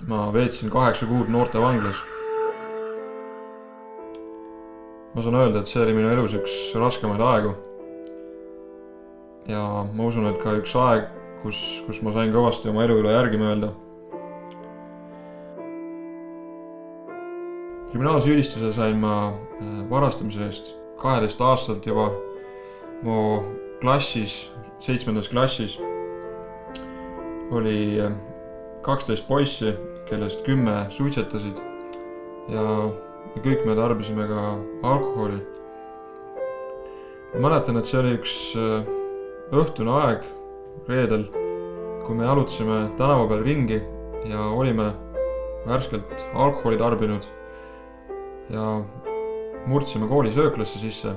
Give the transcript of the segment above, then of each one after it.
ma veetsin 8 kuud noortevanglas. Ma saan öelda, et see oli minu elus üks raskemaid aegu. Ja ma usun, et ka üks aeg, kus ma sain kõvasti oma elu üle järgi mõelda. Kriminaalsüüdistuse sain ma varastamise eest 12 aastalt juba. Mu klassis, 7. klassis oli 12 poissi, kellest 10 suitsetasid ja kõik me tarbisime ka alkoholi. Ma mäletan, et see oli üks õhtune aeg reedel, kui me jalutasime tänava peal ringi ja olime värskelt alkoholi tarbinud ja murdsime kooli sööklasse sisse.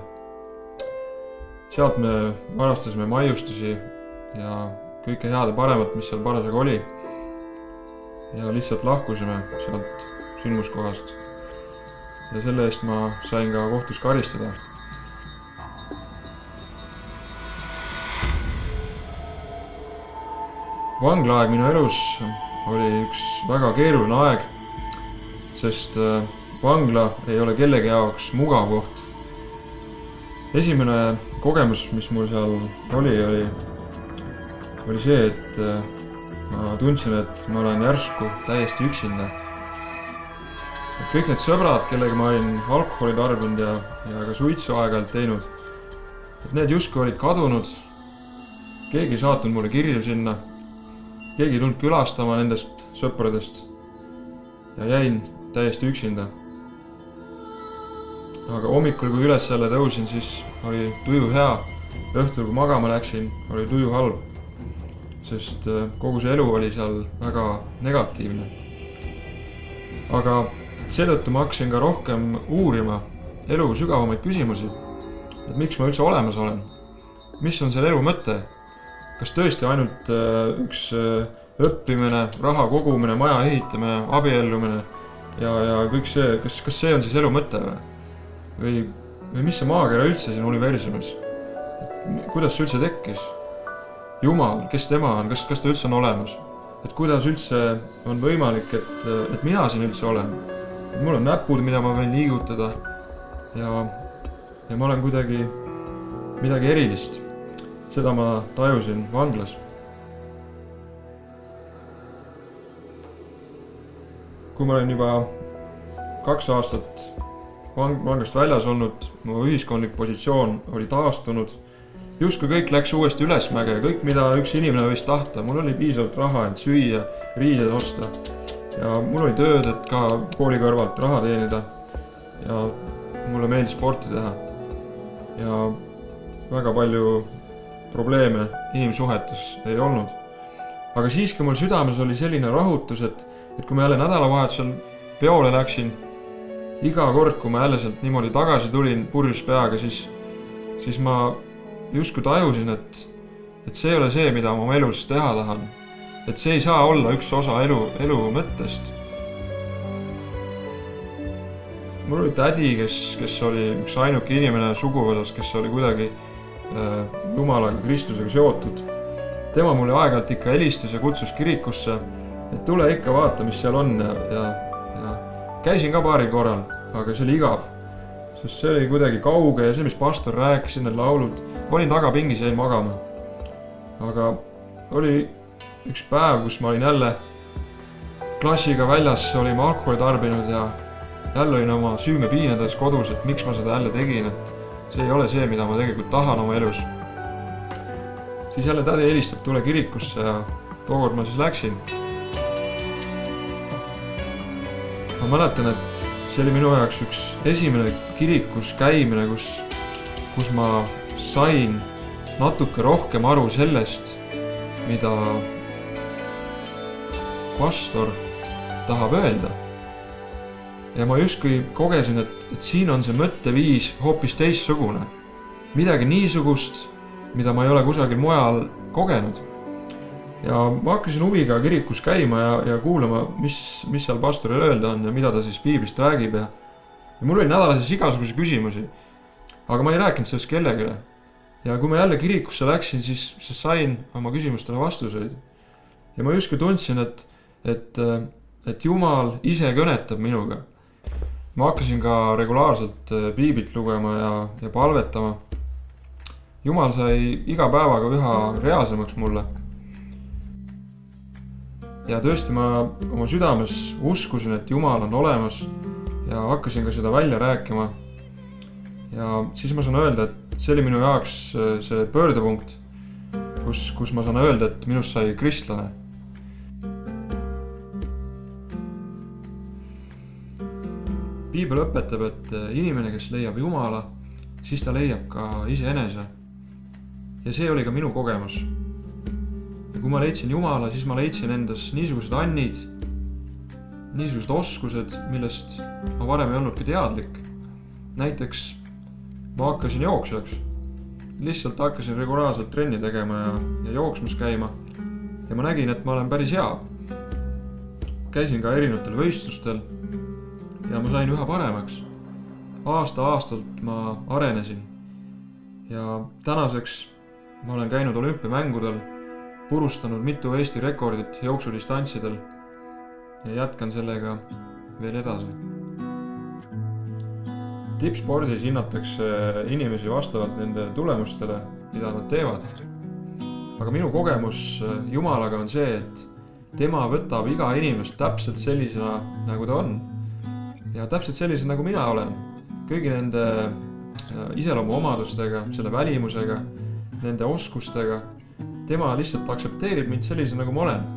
Sealt me varastasime maiustusi ja kõike head ja paremat, mis seal parasjagu oli. Ja lihtsalt lahkusime sealt sündmuskohast. Ja selle eest ma sain ka kohtus karistada. Vanglaaeg minu elus oli üks väga keeruline aeg, sest vangla ei ole kellegi jaoks mugav koht. Esimene kogemus, mis mul seal oli see, et ma tundsin, et ma olen järsku täiesti üksinda. Et kõik need sõbrad, kellega ma olin alkoholi tarbinud ja ka suitsu aeg-ajalt teinud, et need justkui olid kadunud. Keegi ei saatnud mulle kirju sinna, keegi ei tulnud külastama nendest sõpradest ja jäin täiesti üksinda. Aga hommikul, kui üles jälle tõusin, siis oli tuju hea. Õhtul, kui magama läksin, oli tuju halb, sest kogu see elu oli seal väga negatiivne. Aga seetõttu ma hakkasin ka rohkem uurima elu sügavamaid küsimusi, et miks ma üldse olemas olen, mis on selle elu mõte, kas tõesti ainult üks õppimine, raha kogumine, maja ehitamine, abiellumine ja kõik see, kas see on siis elu mõte või mis see maakera üldse siin universumis, kuidas see üldse tekkis, Jumal, kes tema on, kas ta üldse on olemas, et kuidas üldse on võimalik, et mina siin üldse olen, et mul on näpud, mida ma võin liigutada ja ma olen kuidagi midagi erilist. Seda ma tajusin vanglas. Kui ma olen juba 2 aastat vanglast väljas olnud, mu ühiskondlik positsioon oli taastunud. Justkui kõik läks uuesti ülesmäge, kõik mida üks inimene võis tahta. Mul oli piisavalt raha, et süüa, riided osta ja mul oli tööd, et ka kooli kõrvalt raha teenida ja mulle meeldis sporti teha ja väga palju probleeme inimsuhetes ei olnud. Aga siiski mul südames oli selline rahutus, et kui ma jälle nädalavahetusel peole läksin, iga kord, kui ma jälle sealt niimoodi tagasi tulin purjus peaga, siis ma justkui tajusin, et see ei ole see, mida ma oma elus teha tahan. Et see ei saa olla üks osa elu mõttest. Mul oli tädi, kes oli üks ainuke inimene suguvõsas, kes oli kuidagi Jumalaga, Kristusega seotud. Tema mulle aeg-ajalt ikka helistas ja kutsus kirikusse, et tule ikka vaata, mis seal on ja käisin ka paari korral, aga see oli igav, sest see oli kuidagi kauge ja see, mis pastor rääkis, need laulud, olin tagapingis ja jäin magama. Aga oli üks päev, kus ma olin jälle klassiga väljas, olime alkoholi tarbinud ja jälle olin oma süümepiinades kodus, et miks ma seda jälle tegin, et see ei ole see, mida ma tegelikult tahan oma elus. Siis jälle tädi helistab, tule kirikusse ja tookord ma siis läksin. Ma mäletan, et see oli minu jaoks üks esimene kirikus käimine, kus ma sain natuke rohkem aru sellest, mida pastor tahab öelda. Ja ma justkui kogesin, et siin on see mõtteviis hoopis teistsugune. Midagi niisugust, mida ma ei ole kusagil mujal kogenud. Ja ma hakkasin huviga kirikus käima ja kuulama, mis seal pastoril öelda on ja mida ta siis piiblist räägib. Ja mul oli nädalas igasuguse küsimusi, aga ma ei rääkinud sellest kellegile. Ja kui ma jälle kirikusse läksin, siis sain oma küsimustele vastuseid. Ja ma justkui tundsin, et et Jumal ise kõnetab minuga. Ma hakkasin ka regulaarselt piiblit lugema ja palvetama. Jumal sai iga päevaga üha reaalsemaks mulle. Ja tõesti ma oma südames uskusin, et Jumal on olemas ja hakkasin ka seda välja rääkima. Ja siis ma saan öelda, et see oli minu jaoks see pöördepunkt, kus ma saan öelda, et minust sai kristlane. Piibel õpetab, et inimene, kes leiab Jumala, siis ta leiab ka iseenese. Ja see oli ka minu kogemus. Ja kui ma leidsin Jumala, siis ma leidsin endas niisugused annid, niisugused oskused, millest ma varem ei olnudki teadlik. Näiteks ma hakkasin jooksjaks. Lihtsalt hakkasin regulaarselt trenni tegema ja jooksmas käima. Ja ma nägin, et ma olen päris hea. Käisin ka erinevatel võistlustel ja ma sain üha paremaks. Aasta-aastalt ma arenesin. Ja tänaseks ma olen käinud olümpiamängudel, purustanud mitu Eesti rekordit jooksudistantsidel ja jätkan sellega veel edasi. Tippspordis hinnatakse inimesi vastavalt nende tulemustele, mida nad teevad. Aga minu kogemus Jumalaga on see, et tema võtab iga inimest täpselt sellisena, nagu ta on. Ja täpselt sellisena, nagu mina olen. Kõigi nende iseloomu omadustega, selle välimusega, nende oskustega. Tema lihtsalt aksepteerib mind sellisena, nagu ma olen.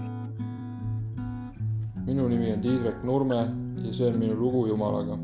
Minu nimi on Tiidrek Nurme ja see on minu lugu Jumalaga.